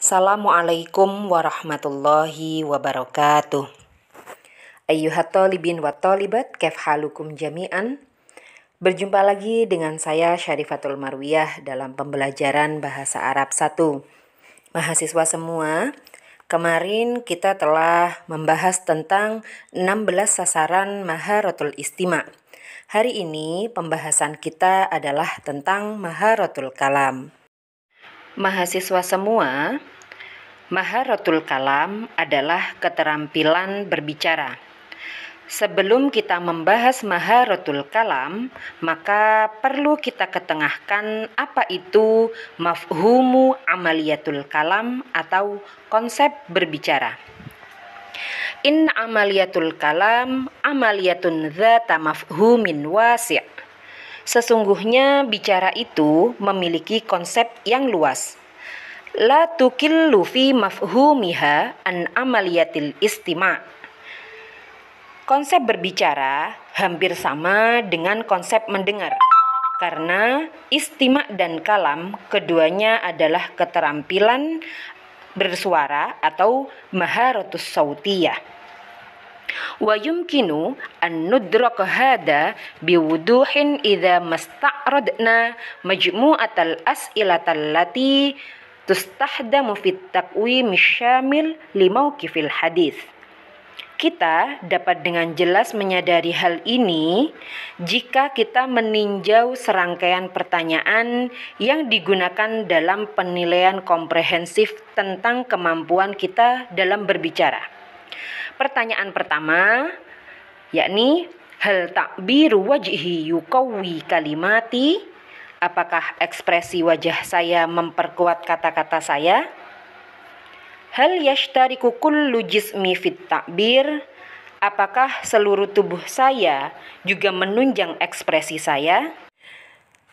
Assalamualaikum warahmatullahi wabarakatuh. Ayyuhat talibin wa talibat, kaif halukum jami'an. Berjumpa lagi dengan saya Syarifatul Marwiyah dalam pembelajaran Bahasa Arab 1. Mahasiswa semua, kemarin kita telah membahas tentang 16 sasaran Maharatul Istima'. Hari ini pembahasan kita adalah tentang Maharatul Kalam. Mahasiswa semua, Maharatul Kalam adalah keterampilan berbicara. Sebelum kita membahas Maharatul Kalam, maka perlu kita ketengahkan apa itu mafhumu amaliyatul kalam atau konsep berbicara. In amaliyatul kalam amaliyatun dzata mafhumin wasi'. Sesungguhnya bicara itu memiliki konsep yang luas. La tukillu fi mafhumiha an amaliyatil istima'. Konsep berbicara hampir sama dengan konsep mendengar, karena istima' dan kalam keduanya adalah keterampilan bersuara atau maharatus sautiyah. Wa yumkinu an nudraka hada biwuduhin idza masta'radna majmu'atal as'ilatal lati tustahdamu fit taqwim syamil li mauqifil hadis. Kita dapat dengan jelas menyadari hal ini jika kita meninjau serangkaian pertanyaan yang digunakan dalam penilaian komprehensif tentang kemampuan kita dalam berbicara. Pertanyaan pertama, yakni hal ta'biru wajhi yuqawwi kalimati. Apakah ekspresi wajah saya memperkuat kata-kata saya? Hal yashtariku kullu jismi fit ta'bir. Apakah seluruh tubuh saya juga menunjang ekspresi saya?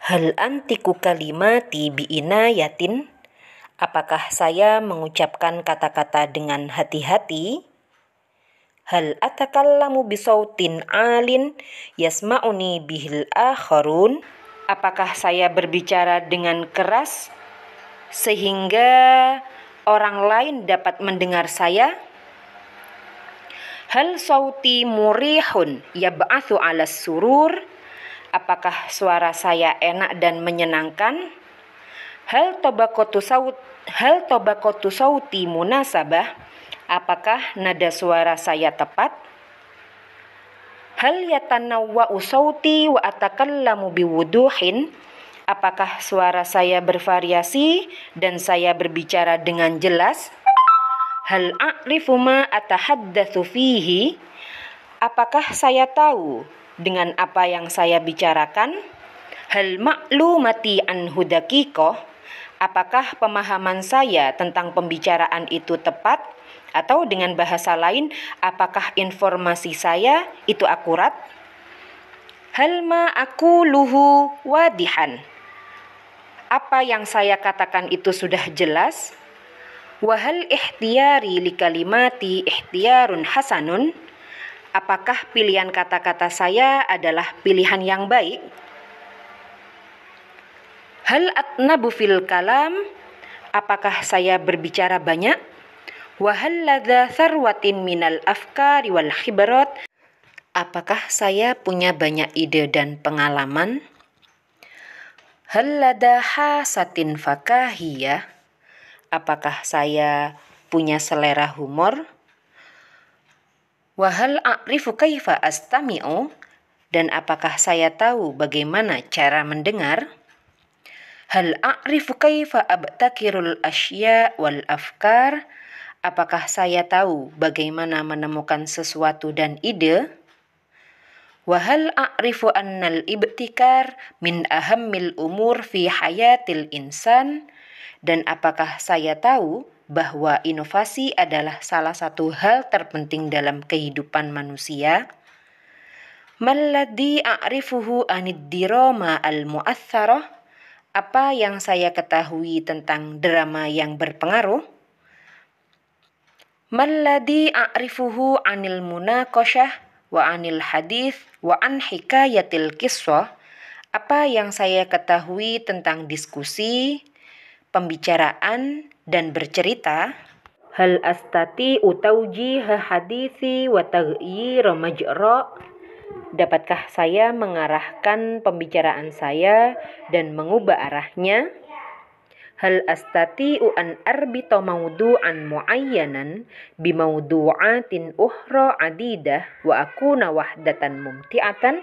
Hal antiku kalimati biinayatin. Apakah saya mengucapkan kata-kata dengan hati-hati? Hal atakallamu bisautin alin yasma'uni bihil akharun. Apakah saya berbicara dengan keras sehingga orang lain dapat mendengar saya? Hal sauti murihun yab'athu 'alas surur. Apakah suara saya enak dan menyenangkan? Hal tabaqatu sauti munasabah. Apakah nada suara saya tepat? Hal yatanawwa'u sauti wa atakallamu biwuduhin. Apakah suara saya bervariasi dan saya berbicara dengan jelas? Hal a'rifu ma atahaddatsu fihi. Apakah saya tahu dengan apa yang saya bicarakan? Hal ma'lumati anhu daqiqah. Apakah pemahaman saya tentang pembicaraan itu tepat? Atau dengan bahasa lain, apakah informasi saya itu akurat? Hal ma aquluhu wadihan. Apa yang saya katakan itu sudah jelas? Wahal ikhtiyari li kalimati ikhtiyarun hasanun. Apakah pilihan kata-kata saya adalah pilihan yang baik? Hal atnabu fil kalam. Apakah saya berbicara banyak? Wahal ladza sarwatin minal afkari wal khibrat. Apakah saya punya banyak ide dan pengalaman? Hal lada hasatin fakahiyah. Apakah saya punya selera humor? Wahal a'rifu kaifa astami'u. Dan apakah saya tahu bagaimana cara mendengar? Hal a'rifu kaifa abtakirul asya wal afkar. Apakah saya tahu bagaimana menemukan sesuatu dan ide? Wahal a'rifu annal ibtikar min ahammil umur fi hayatil insan. Dan apakah saya tahu bahwa inovasi adalah salah satu hal terpenting dalam kehidupan manusia? Malladhi a'rifuhu anid dirama al-mu'atharah. Apa yang saya ketahui tentang drama yang berpengaruh? Malladhi a'rifuhu anil munaqashah wa anil hadith wa an hikayatil qissah. Apa yang saya ketahui tentang diskusi, pembicaraan, dan bercerita. Hal astati utaujiha hadithi wa taghyira majra. Dapatkah saya mengarahkan pembicaraan saya dan mengubah arahnya? Hal astati'u an arbita mawdu'an muayyanan bimawdu'atin ukhra adidah wa akuna wahdatan mumti'atan.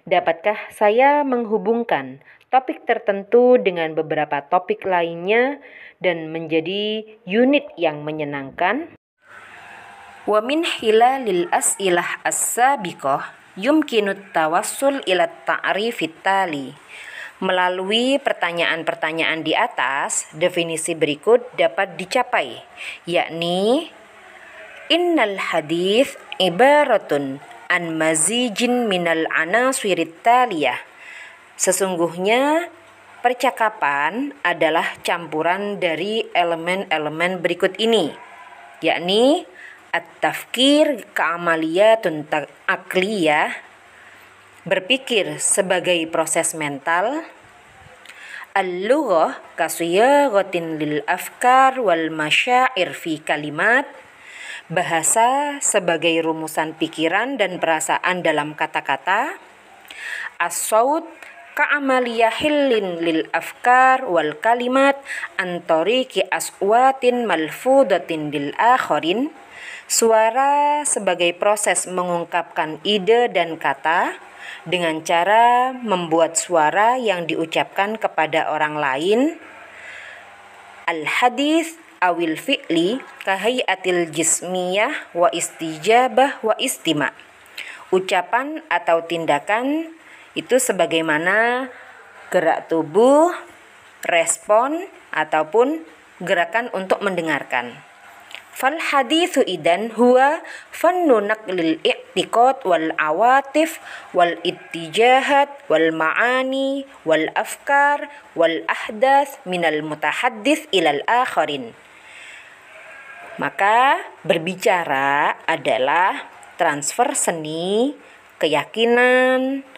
Dapatkah saya menghubungkan topik tertentu dengan beberapa topik lainnya dan menjadi unit yang menyenangkan? Wa min hilalil as'ilah as-sabiqah yumkinut tawassul ila ta'rifit tali. Melalui pertanyaan-pertanyaan di atas, definisi berikut dapat dicapai, yakni innal hadits ibaratun an mazijin minal anasirit taliyah. Sesungguhnya percakapan adalah campuran dari elemen-elemen berikut ini, yakni at-tafkir ka'amaliyatun akliyah, berpikir sebagai proses mental, al-lughah kasiyaghatin lil afkar wal masyair fi kalimat, bahasa sebagai rumusan pikiran dan perasaan dalam kata-kata, as-saut ka'amaliyahillin lil afkar wal kalimat antariki aswatin malfudatin lil akharin, suara sebagai proses mengungkapkan ide dan kata dengan cara membuat suara yang diucapkan kepada orang lain. Al-hadits awil fi'li kahayatil jismiyah wa istijabah wa istima. Ucapan atau tindakan itu sebagaimana gerak tubuh, respon, ataupun gerakan untuk mendengarkan. Fal hadithu idan huwa fannu naqlil i'tiqad wal awatif wal ittijahat wal ma'ani wal afkar wal ahdath minal mutahaddits ilal akharin. Maka berbicara adalah transfer seni, keyakinan,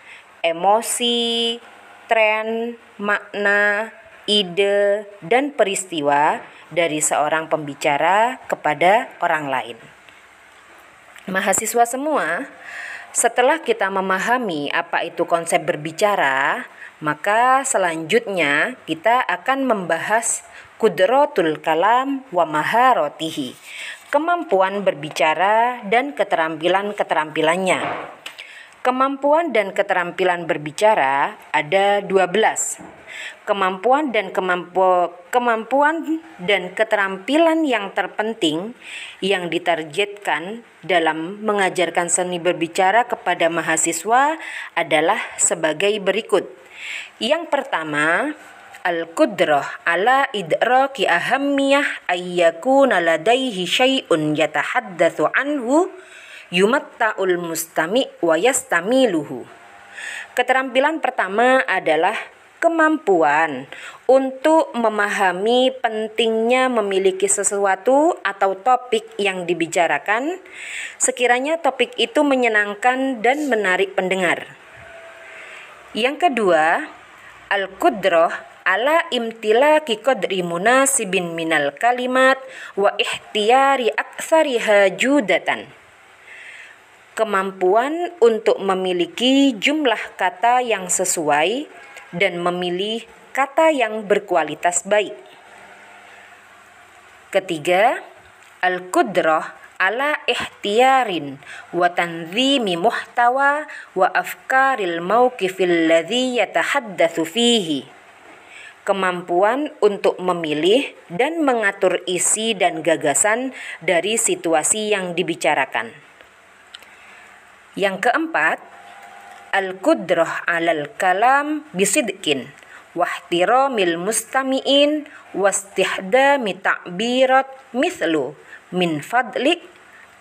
emosi, tren, makna, ide, dan peristiwa dari seorang pembicara kepada orang lain. Mahasiswa semua, setelah kita memahami apa itu konsep berbicara, maka selanjutnya kita akan membahas kudratul kalam wa maharatihi, kemampuan berbicara dan keterampilan-keterampilannya. Kemampuan dan keterampilan berbicara ada 12. Kemampuan dan keterampilan yang terpenting yang ditargetkan dalam mengajarkan seni berbicara kepada mahasiswa adalah sebagai berikut. Yang pertama, al-qudrah ala idraki ahammiyah ayyakuna ladaihi syai'un yatahaddatsu anhu yumatta'ul mustami' wa yastamiluhu. Keterampilan pertama adalah kemampuan untuk memahami pentingnya memiliki sesuatu atau topik yang dibicarakan, sekiranya topik itu menyenangkan dan menarik pendengar. Yang kedua, al-qudrah ala imtilaki qadri munasibin minal kalimat wa ihtiyari aktsariha judatan. Kemampuan untuk memiliki jumlah kata yang sesuai dan memilih kata yang berkualitas baik. Ketiga, al-qudrah ala ihtiyarin wa tanzimi muhtawa wa afkaril mawqifil ladzi yatahaddatsu fihi. Kemampuan untuk memilih dan mengatur isi dan gagasan dari situasi yang dibicarakan. Yang keempat, al-qudrah 'alal kalam bisidqin wahtiramil mustami'in wastihdami ta'birat mithlu min fadlik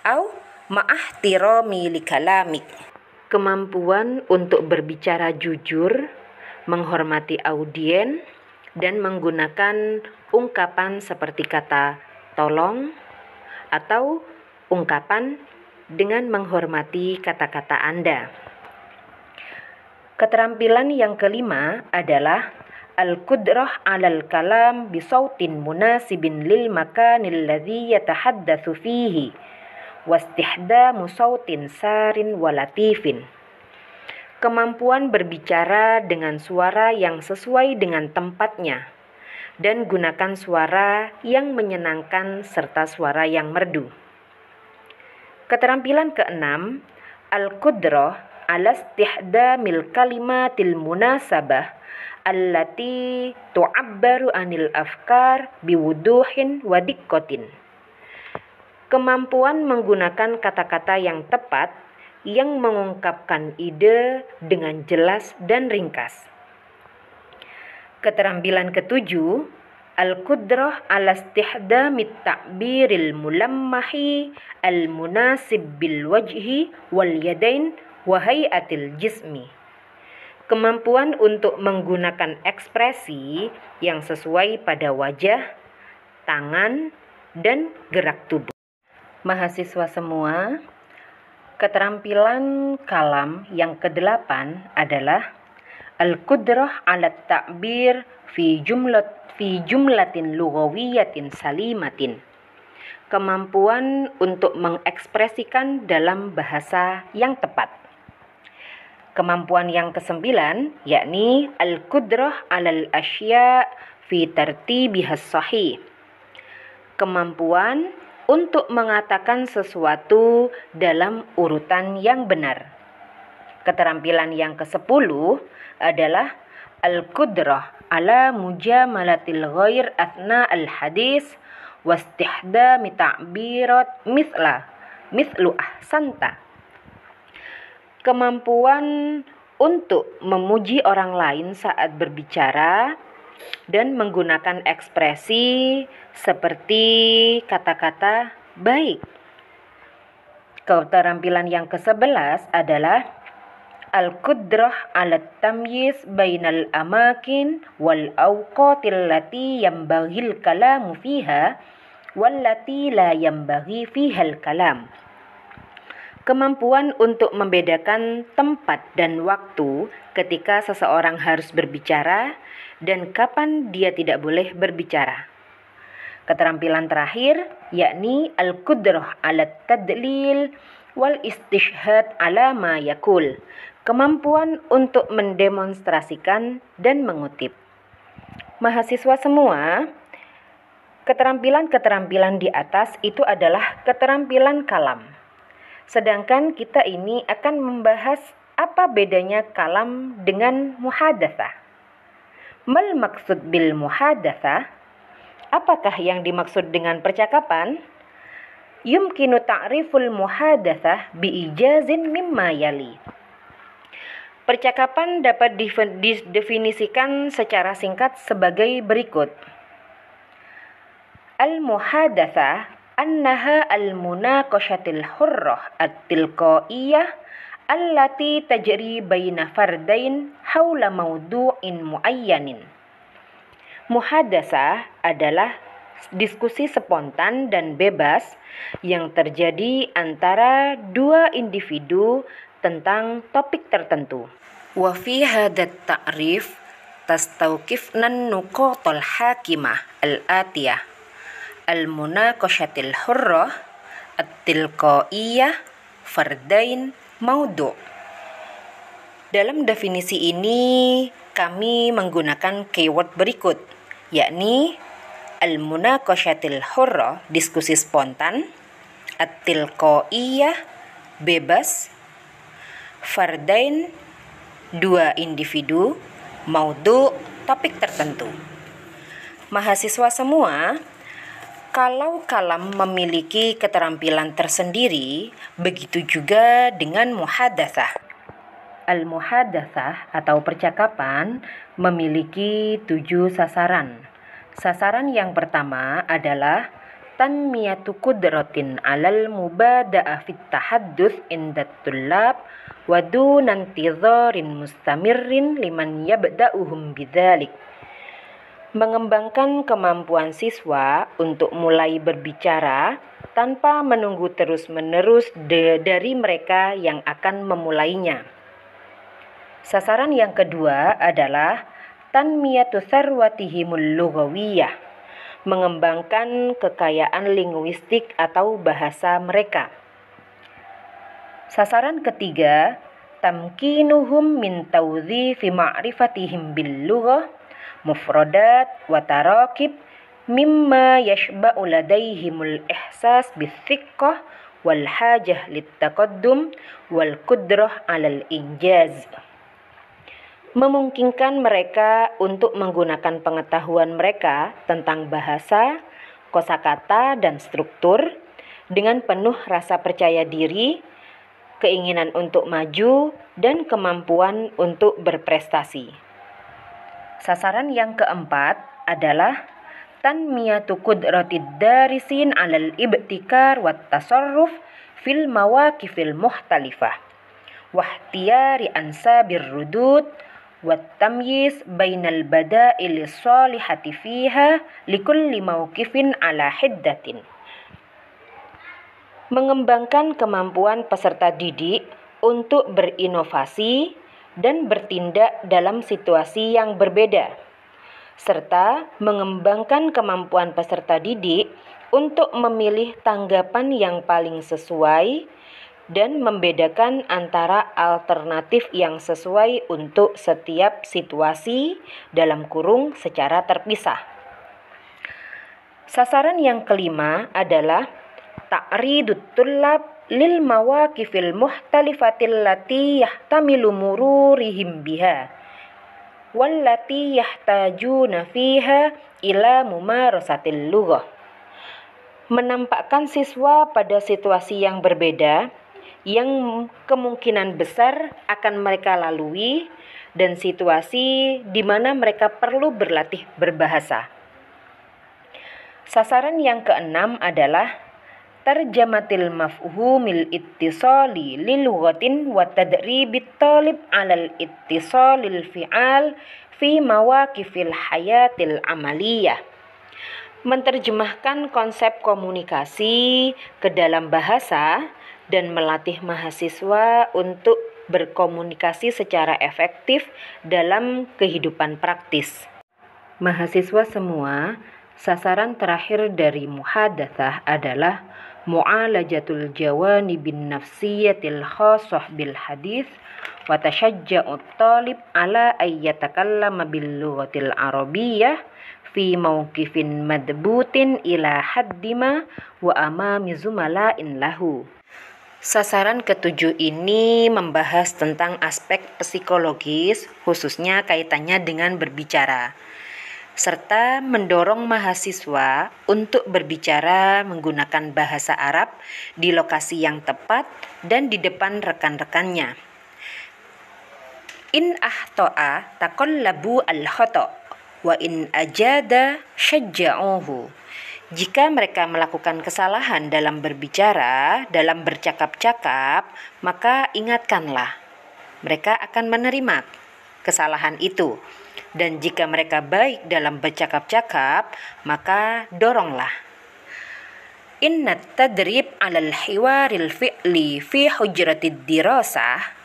au ma'ahtirami likalamik. Kemampuan untuk berbicara jujur, menghormati audien, dan menggunakan ungkapan seperti kata tolong atau ungkapan dengan menghormati kata-kata Anda. Keterampilan yang kelima adalah al-qudrah 'alal kalam bisautin munasibin lil makanil ladzi yatahaddatsu fihi wastihdamu sautin sarin walatifin. Kemampuan berbicara dengan suara yang sesuai dengan tempatnya dan gunakan suara yang menyenangkan serta suara yang merdu. Keterampilan keenam, al-qudrah 'ala istihdamil kalimatil munasabah allati tu'abbaru 'anil afkar biwuduhin wa diqqatin. Kemampuan menggunakan kata-kata yang tepat yang mengungkapkan ide dengan jelas dan ringkas. Keterampilan ketujuh, al-qudrah 'ala istihdamit ta'biril mulammahi al-munasib bil wajhi wal yadain wa hay'atil jismi. Kemampuan untuk menggunakan ekspresi yang sesuai pada wajah, tangan, dan gerak tubuh. Mahasiswa semua, keterampilan kalam yang kedelapan adalah al-qudrah 'ala ta'bir fi jumlatin lughawiyatin salimatin. Kemampuan untuk mengekspresikan dalam bahasa yang tepat. Kemampuan yang kesembilan yakni al-qudrah 'alal asya' fi tartibihas sahih. Kemampuan untuk mengatakan sesuatu dalam urutan yang benar. Keterampilan yang ke-10 adalah al-qudrah 'ala mujamalatil ghair athna al-hadis wastihdami ta'birat mithlu ahsanta. Kemampuan untuk memuji orang lain saat berbicara dan menggunakan ekspresi seperti kata-kata baik. Keterampilan yang ke-11 adalah al-qudrah 'ala tamyiz bainal amakin wal awqatil lati yanbaghil kalamu fiha wallati la yanbaghi fihal kalam. Kemampuan untuk membedakan tempat dan waktu ketika seseorang harus berbicara dan kapan dia tidak boleh berbicara. Keterampilan terakhir yakni al-qudrah 'ala tadlil wal istishhad 'ala ma yaqul. Kemampuan untuk mendemonstrasikan dan mengutip. Mahasiswa semua, keterampilan-keterampilan di atas itu adalah keterampilan kalam. Sedangkan kita ini akan membahas apa bedanya kalam dengan muhadatsah. Mal maksud bil muhadatsah? Apakah yang dimaksud dengan percakapan? Yumkinu ta'riful muhadatsah biijazin mimma yali. Percakapan dapat didefinisikan secara singkat sebagai berikut. Al-muhadatsah annaha al-munaqashatil hurrah at-tilqaiyah allati tajri baina fardain haula mawdu'in muayyanin. Muhadatsah adalah diskusi spontan dan bebas yang terjadi antara dua individu tentang topik tertentu. Wa fi hadat ta'rif tastawqifna nuqatal hakimah al-atiyah al-munaqashatil hurrah at-tilqaiyah fardain maudu'. Dalam definisi ini kami menggunakan keyword berikut, yakni al-munaqashatil hurrah, diskusi spontan, at-tilqaiyah, bebas, fardain, dua individu, maudu', topik tertentu. Mahasiswa semua, kalau kalam memiliki keterampilan tersendiri, begitu juga dengan muhadatsah. Al-muhadatsah atau percakapan memiliki 7 sasaran. Sasaran yang pertama adalah tanmiyatu qudratin 'alal mubada'ah fit tahadduts indat tullab wa dunan intidharin mustamirrin liman yabda'uhum bidzalik. Mengembangkan kemampuan siswa untuk mulai berbicara tanpa menunggu terus-menerus dari mereka yang akan memulainya. Sasaran yang kedua adalah tanmiyatu sarwatihimul lughawiyah, mengembangkan kekayaan linguistik atau bahasa mereka. Sasaran ketiga, tamkinuhum min tawdhifi ma'rifatihim bil lughah, mufradat wa tarakib mimma yashba'u ladaihimul ihsas bithiqqah wal hajah littaqaddum wal qudrah 'alal injaz. Memungkinkan mereka untuk menggunakan pengetahuan mereka tentang bahasa, kosakata, dan struktur dengan penuh rasa percaya diri, keinginan untuk maju, dan kemampuan untuk berprestasi. Sasaran yang keempat adalah tanmiyatu qudratid darisin 'alal ibtikar wat tasarruf fil mawaqifil mukhtalifah wa ikhtiyari ansabir rudud wat tamyiz bainal badailis salihati fiha likulli mawqifin 'ala hiddatin. Mengembangkan kemampuan peserta didik untuk berinovasi dan bertindak dalam situasi yang berbeda, serta mengembangkan kemampuan peserta didik untuk memilih tanggapan yang paling sesuai dan membedakan antara alternatif yang sesuai untuk setiap situasi (secara terpisah). Sasaran yang kelima adalah ta'ridut tullab lil mawaqifil muhtalifatil lati yahtamilu mururihim biha wallati yahtajuna fiha ila mumarasatil lughah. Menampakkan siswa pada situasi yang berbeda yang kemungkinan besar akan mereka lalui dan situasi di mana mereka perlu berlatih berbahasa. Sasaran yang keenam adalah tarjamatil mafhumil ittisali lil lughatin wa tadribit talib 'alal ittisalil fi'al fi mawaqifil hayatil amaliyah. Menerjemahkan konsep komunikasi ke dalam bahasa dan melatih mahasiswa untuk berkomunikasi secara efektif dalam kehidupan praktis. Mahasiswa semua, sasaran terakhir dari muhadatsah adalah mu'alajatul jawanibin nafsiyatil khassah bil hadits wa tashajja'ut talib ala ayyatakallama bil lughatil arabiyyah fi mawqifin madbutin ila haddima wa amami zumala'in lahu. Sasaran ketujuh ini membahas tentang aspek psikologis, khususnya kaitannya dengan berbicara, serta mendorong mahasiswa untuk berbicara menggunakan bahasa Arab di lokasi yang tepat dan di depan rekan-rekannya. In ahto'a taqallabu al-khata' wa in ajada syajja'uhu. Jika mereka melakukan kesalahan dalam berbicara, dalam bercakap-cakap, maka ingatkanlah. Mereka akan menerima kesalahan itu. Dan jika mereka baik dalam bercakap-cakap, maka doronglah. Inna tadrib 'alal hiwaril fi'li fi hujratid dirasah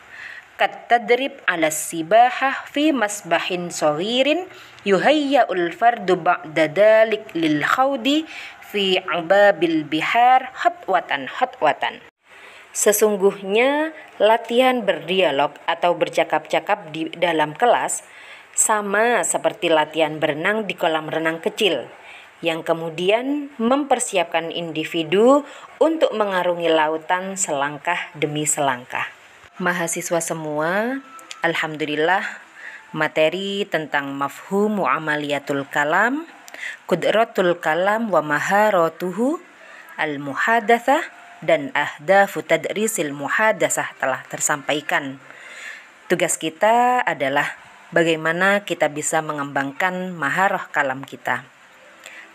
kat tadrib 'alas sibahah fi masbahin saghirin yuhayya'ul fardu ba'da dalik lil khawdi fi 'ubabil bihar hatwatan. Sesungguhnya latihan berdialog atau bercakap-cakap di dalam kelas sama seperti latihan berenang di kolam renang kecil, yang kemudian mempersiapkan individu untuk mengarungi lautan selangkah demi selangkah. Mahasiswa semua, alhamdulillah, materi tentang mafhum mu'amaliyatul kalam, qudratul kalam wa maharatuhu, al-muhadatsah, dan ahdafu tadrisil muhadatsah telah tersampaikan. Tugas kita adalah bagaimana kita bisa mengembangkan maharah kalam kita.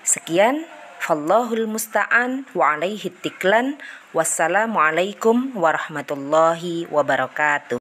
Sekian, fallahul musta'an wa alaihi tiklan. Wassalamualaikum warahmatullahi wabarakatuh.